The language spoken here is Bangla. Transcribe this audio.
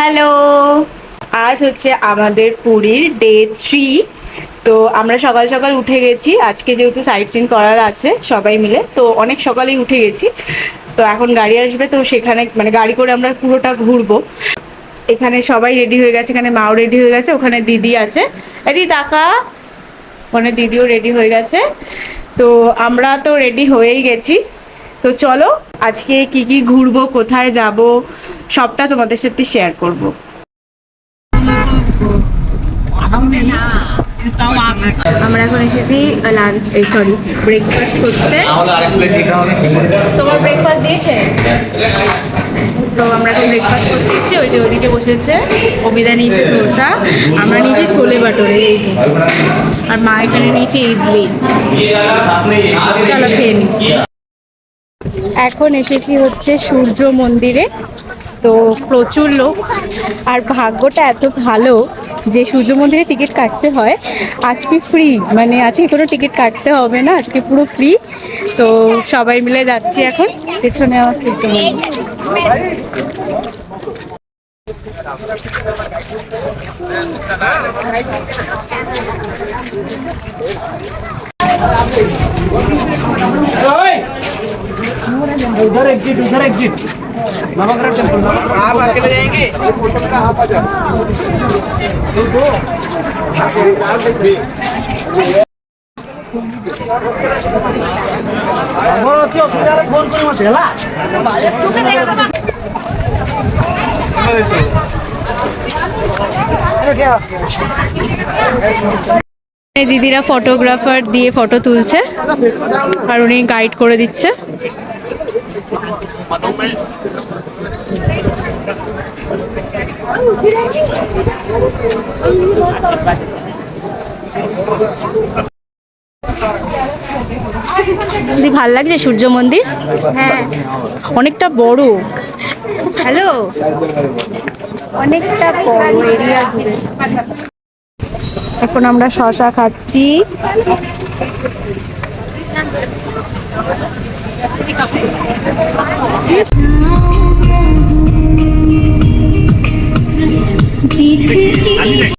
হ্যালো, আজ হচ্ছে আমাদের পুরীর ডে 3। তো আমরা সকাল সকাল উঠে গেছি, আজকে যেহেতু সাইট সিন করার আছে সবাই মিলে, তো অনেক সকালেই উঠে গেছি। তো এখন গাড়ি আসবে, তো সেখানে মানে গাড়ি করে আমরা পুরোটা ঘুরবো। এখানে সবাই রেডি হয়ে গেছে, এখানে মাও রেডি হয়ে গেছে, ওখানে দিদি আছে, এদি টাকা, ওখানে দিদিও রেডি হয়ে গেছে। তো আমরা তো রেডি হয়েই গেছি। তো চলো আজকে কি কি ঘুরবো, কোথায় যাব, সবটা তোমাদের সাথে শেয়ার করব। আমরা এখন এসেছি লাঞ্চ, সরি ব্রেকফাস্ট করতে। তোমার ব্রেকফাস্ট দিয়েছে? তো আমরা এখন ব্রেকফাস্ট করতে এসেছি, ওই যে ওদিকে বসেছে, অবিদা নিয়েছে ধোসা, আমরা নিয়েছি ছোলে বাটোরে, এই যে, আর মা এখানে নিয়েছে ইডলি। চলো খেয়ে নিই। এখন এসেছি হচ্ছে সূর্য মন্দিরে। তো প্রচুর লোক, আর ভাগ্যটা এত ভালো যে সূর্য মন্দিরে টিকিট কাটতে হয়, আজকে ফ্রি, মানে আজকে কোনো টিকিট কাটতে হবে না, আজকে পুরো ফ্রি। তো সবাই মিলে যাচ্ছি এখন, পেছনে আমার সূর্য মন্দির। उधर एग्जिट नवग्रह टेम्पल। आप अकेले जाएंगे? फोन कर मत हेला। দিদিরা ফটোগ্রাফার দিয়ে ফটো তুলছে, আর উনি গাইড করে দিচ্ছে। দিদি ভাল লাগছে সূর্য মন্দির? হ্যাঁ, অনেকটা বড়। হ্যালো, অনেকটা বড় এরিয়া জুড়ে। এখন আমরা শশা খাচ্ছি।